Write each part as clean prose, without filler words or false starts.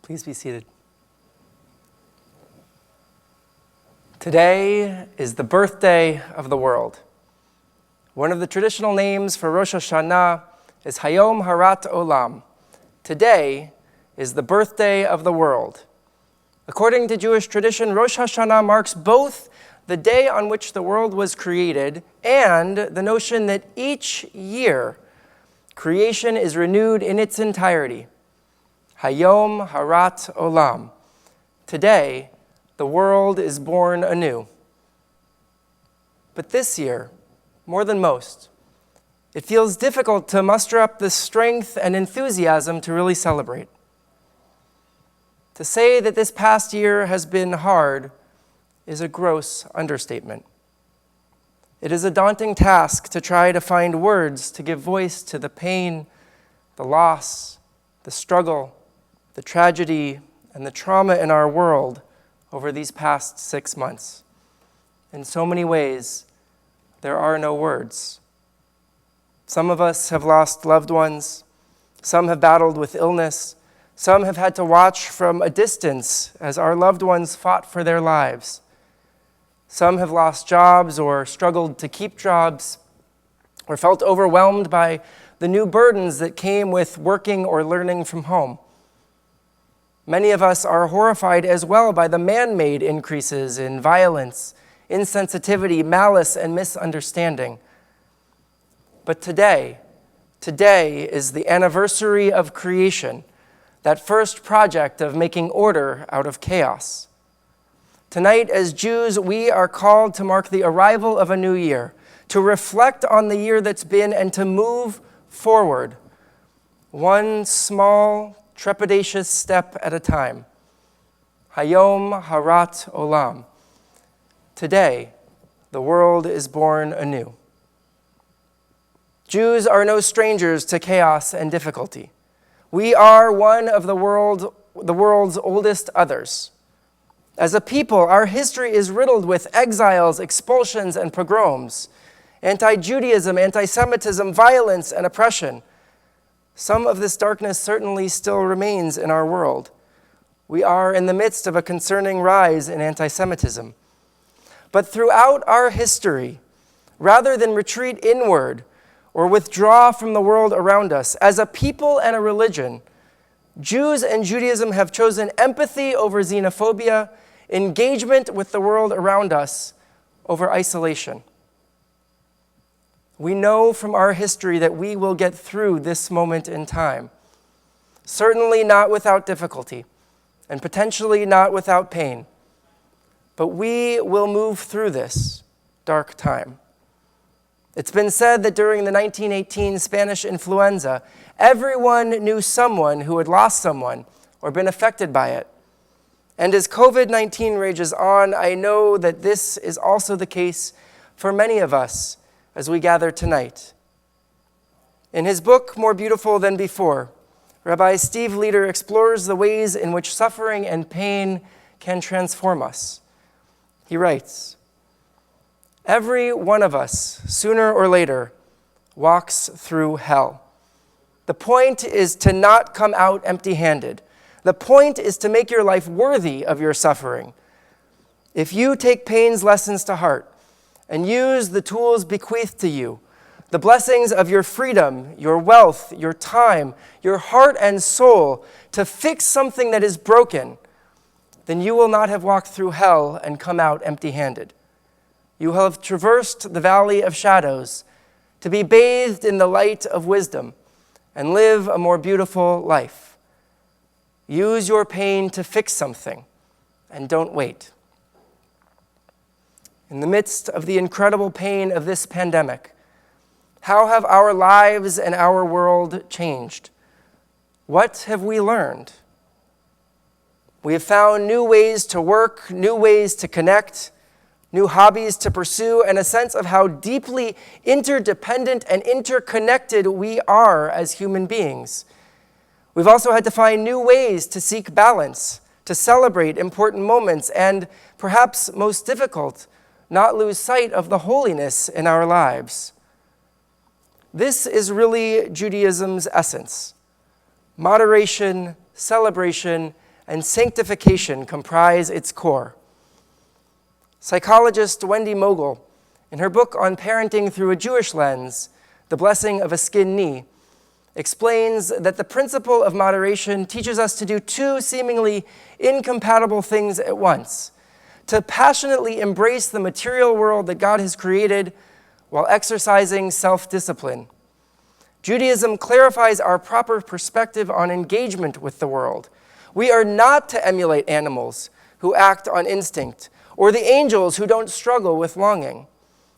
Please be seated. Today is the birthday of the world. One of the traditional names for Rosh Hashanah is Hayom Harat Olam. Today is the birthday of the world. According to Jewish tradition, Rosh Hashanah marks both the day on which the world was created and the notion that each year creation is renewed in its entirety. Hayom Harat Olam. Today, the world is born anew. But this year, more than most, it feels difficult to muster up the strength and enthusiasm to really celebrate. To say that this past year has been hard is a gross understatement. It is a daunting task to try to find words to give voice to the pain, the loss, the struggle, the tragedy, and the trauma in our world over these past 6 months. In so many ways, there are no words. Some of us have lost loved ones. Some have battled with illness. Some have had to watch from a distance as our loved ones fought for their lives. Some have lost jobs or struggled to keep jobs or felt overwhelmed by the new burdens that came with working or learning from home. Many of us are horrified as well by the man-made increases in violence, insensitivity, malice, and misunderstanding. But today is the anniversary of creation, that first project of making order out of chaos. Tonight, as Jews, we are called to mark the arrival of a new year, to reflect on the year that's been and to move forward, one small, trepidatious step at a time. Hayom Harat Olam. Today, the world is born anew. Jews are no strangers to chaos and difficulty. We are one of the world's oldest others. As a people, our history is riddled with exiles, expulsions, and pogroms, anti-Judaism, anti-Semitism, violence, and oppression. Some of this darkness certainly still remains in our world. We are in the midst of a concerning rise in anti-Semitism. But throughout our history, rather than retreat inward or withdraw from the world around us, as a people and a religion, Jews and Judaism have chosen empathy over xenophobia, engagement with the world around us over isolation. We know from our history that we will get through this moment in time. Certainly not without difficulty, and potentially not without pain. But we will move through this dark time. It's been said that during the 1918 Spanish influenza, everyone knew someone who had lost someone or been affected by it. And as COVID-19 rages on, I know that this is also the case for many of us as we gather tonight. In his book, More Beautiful Than Before, Rabbi Steve Leder explores the ways in which suffering and pain can transform us. He writes, "Every one of us, sooner or later, walks through hell. The point is to not come out empty-handed. The point is to make your life worthy of your suffering. If you take pain's lessons to heart and use the tools bequeathed to you, the blessings of your freedom, your wealth, your time, your heart and soul, to fix something that is broken, then you will not have walked through hell and come out empty-handed. You will have traversed the valley of shadows to be bathed in the light of wisdom and live a more beautiful life. Use your pain to fix something and don't wait." In the midst of the incredible pain of this pandemic, how have our lives and our world changed? What have we learned? We have found new ways to work, new ways to connect, new hobbies to pursue, and a sense of how deeply interdependent and interconnected we are as human beings. We've also had to find new ways to seek balance, to celebrate important moments, and perhaps most difficult, not lose sight of the holiness in our lives. This is really Judaism's essence: moderation, celebration, and sanctification comprise its core. Psychologist Wendy Mogul, in her book on parenting through a Jewish lens, The Blessing of a Skinned Knee, explains that the principle of moderation teaches us to do two seemingly incompatible things at once: to passionately embrace the material world that God has created while exercising self-discipline. Judaism clarifies our proper perspective on engagement with the world. We are not to emulate animals who act on instinct, or the angels who don't struggle with longing,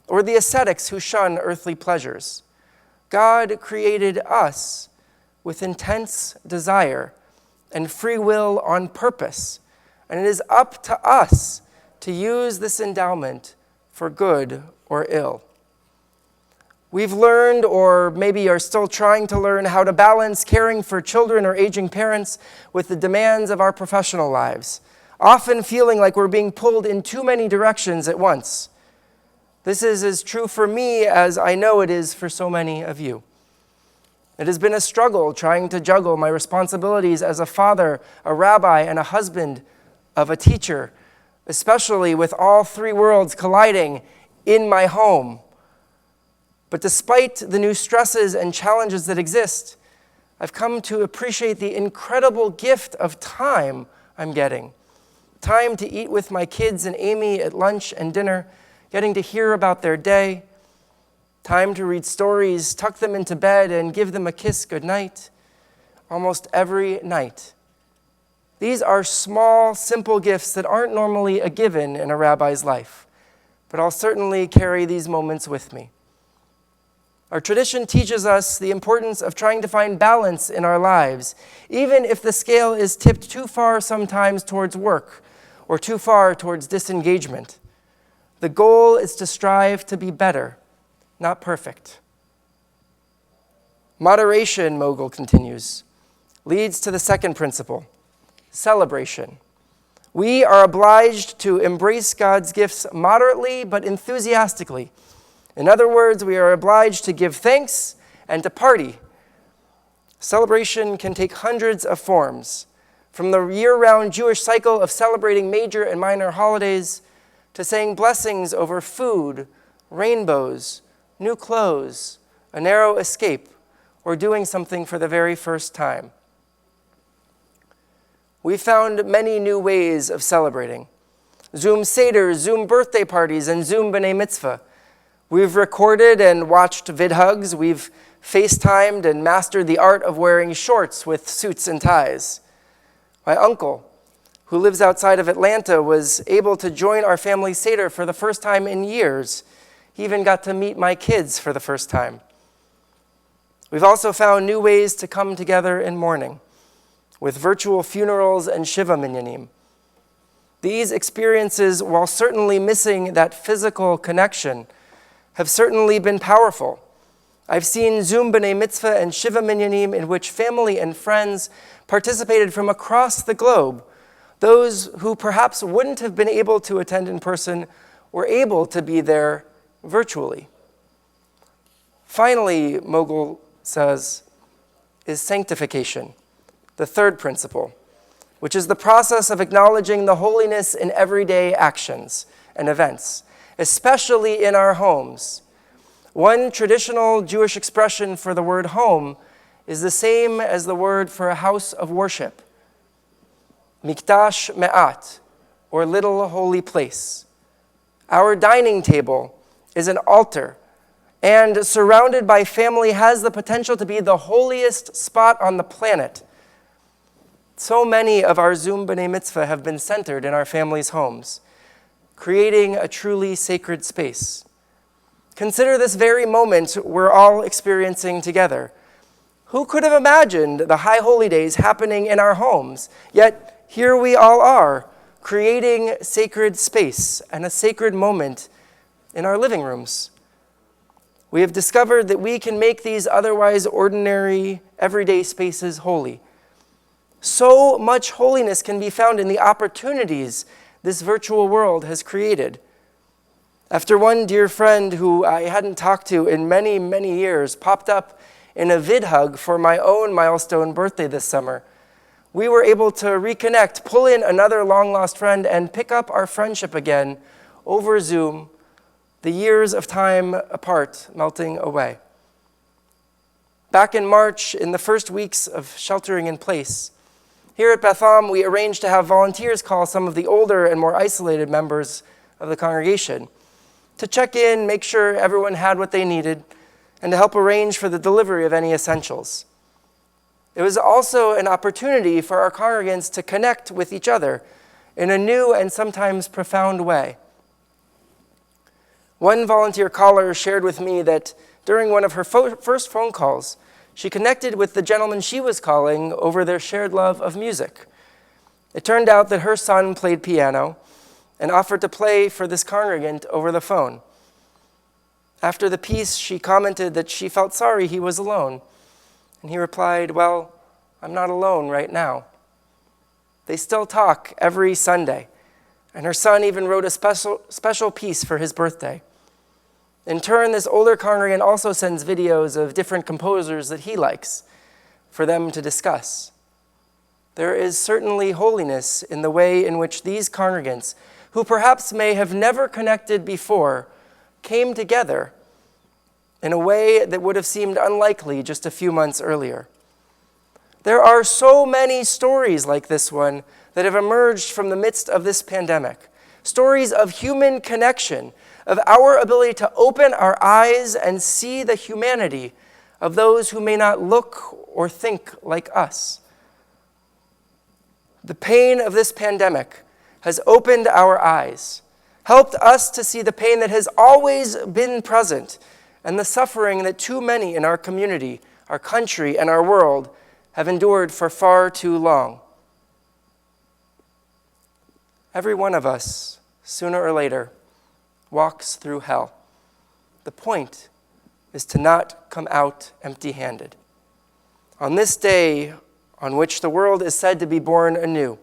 or the ascetics who shun earthly pleasures. God created us with intense desire and free will on purpose, and it is up to us to use this endowment for good or ill. We've learned, or maybe are still trying to learn, how to balance caring for children or aging parents with the demands of our professional lives, often feeling like we're being pulled in too many directions at once. This is as true for me as I know it is for so many of you. It has been a struggle trying to juggle my responsibilities as a father, a rabbi, and a husband of a teacher, especially with all three worlds colliding in my home. But despite the new stresses and challenges that exist, I've come to appreciate the incredible gift of time I'm getting. Time to eat with my kids and Amy at lunch and dinner, getting to hear about their day. Time to read stories, tuck them into bed, and give them a kiss goodnight almost every night. These are small, simple gifts that aren't normally a given in a rabbi's life, but I'll certainly carry these moments with me. Our tradition teaches us the importance of trying to find balance in our lives, even if the scale is tipped too far sometimes towards work or too far towards disengagement. The goal is to strive to be better, not perfect. Moderation, Mogul continues, leads to the second principle, celebration. We are obliged to embrace God's gifts moderately but enthusiastically. In other words, we are obliged to give thanks and to party. Celebration can take hundreds of forms, from the year-round Jewish cycle of celebrating major and minor holidays to saying blessings over food, rainbows, new clothes, a narrow escape, or doing something for the very first time. We found many new ways of celebrating. Zoom seders, Zoom birthday parties, and Zoom b'nai mitzvah. We've recorded and watched VidHugs. We've FaceTimed and mastered the art of wearing shorts with suits and ties. My uncle, who lives outside of Atlanta, was able to join our family Seder for the first time in years. He even got to meet my kids for the first time. We've also found new ways to come together in mourning, with virtual funerals and Shiva Minyanim. These experiences, while certainly missing that physical connection, have certainly been powerful. I've seen Zoom b'nai mitzvah and Shiva Minyanim in which family and friends participated from across the globe. Those who perhaps wouldn't have been able to attend in person were able to be there virtually. Finally, Mogul says, is sanctification, the third principle, which is the process of acknowledging the holiness in everyday actions and events, especially in our homes. One traditional Jewish expression for the word home is the same as the word for a house of worship, mikdash me'at, or little holy place. Our dining table is an altar, and surrounded by family has the potential to be the holiest spot on the planet. So many of our Zoom b'nai mitzvah have been centered in our families' homes, creating a truly sacred space. Consider this very moment we're all experiencing together. Who could have imagined the high holy days happening in our homes? Yet here we all are, creating sacred space and a sacred moment in our living rooms. We have discovered that we can make these otherwise ordinary, everyday spaces holy. So much holiness can be found in the opportunities this virtual world has created. After one dear friend who I hadn't talked to in many, many years popped up in a VidHug for my own milestone birthday this summer, we were able to reconnect, pull in another long-lost friend, and pick up our friendship again over Zoom, the years of time apart melting away. Back in March, in the first weeks of sheltering in place, here at Beth Am, we arranged to have volunteers call some of the older and more isolated members of the congregation to check in, make sure everyone had what they needed, and to help arrange for the delivery of any essentials. It was also an opportunity for our congregants to connect with each other in a new and sometimes profound way. One volunteer caller shared with me that during one of her first phone calls, she connected with the gentleman she was calling over their shared love of music. It turned out that her son played piano and offered to play for this congregant over the phone. After the piece, she commented that she felt sorry he was alone. And he replied, "Well, I'm not alone right now." They still talk every Sunday, and her son even wrote a special piece for his birthday. In turn, this older congregant also sends videos of different composers that he likes for them to discuss. There is certainly holiness in the way in which these congregants, who perhaps may have never connected before, came together in a way that would have seemed unlikely just a few months earlier. There are so many stories like this one that have emerged from the midst of this pandemic. Stories of human connection, of our ability to open our eyes and see the humanity of those who may not look or think like us. The pain of this pandemic has opened our eyes, helped us to see the pain that has always been present and the suffering that too many in our community, our country, and our world have endured for far too long. Every one of us, sooner or later, walks through hell. The point is to not come out empty-handed. On this day on which the world is said to be born anew,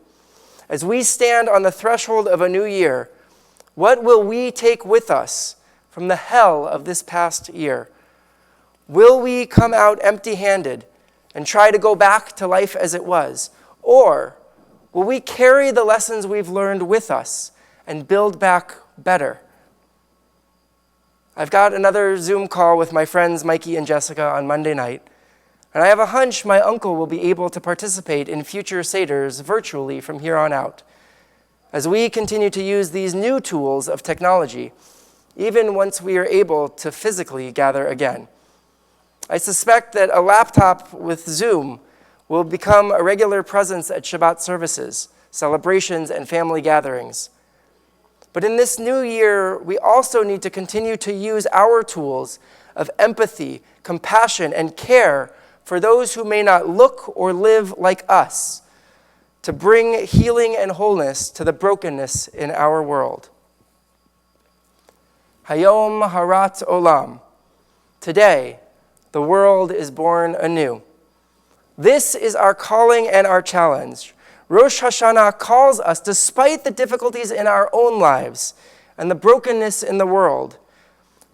as we stand on the threshold of a new year, what will we take with us from the hell of this past year? Will we come out empty-handed and try to go back to life as it was? Or will we carry the lessons we've learned with us and build back better? I've got another Zoom call with my friends Mikey and Jessica on Monday night, and I have a hunch my uncle will be able to participate in future Seders virtually from here on out, as we continue to use these new tools of technology, even once we are able to physically gather again. I suspect that a laptop with Zoom will become a regular presence at Shabbat services, celebrations, and family gatherings. But in this new year, we also need to continue to use our tools of empathy, compassion, and care for those who may not look or live like us, to bring healing and wholeness to the brokenness in our world. Hayom Harat Olam. Today, the world is born anew. This is our calling and our challenge. Rosh Hashanah calls us, despite the difficulties in our own lives and the brokenness in the world,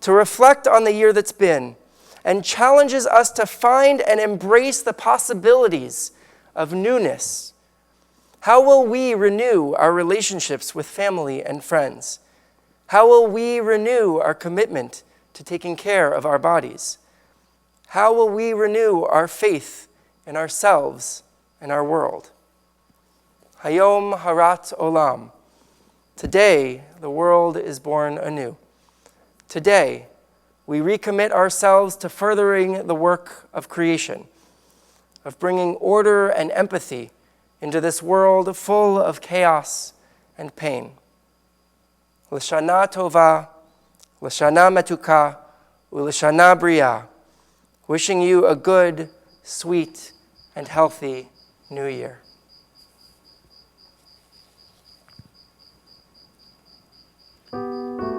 to reflect on the year that's been, and challenges us to find and embrace the possibilities of newness. How will we renew our relationships with family and friends? How will we renew our commitment to taking care of our bodies? How will we renew our faith in ourselves and our world? Hayom Harat Olam. Today, the world is born anew. Today, we recommit ourselves to furthering the work of creation, of bringing order and empathy into this world full of chaos and pain. L'shana tova, l'shana metuka, u'l'shana bria. Wishing you a good, sweet, and healthy New Year.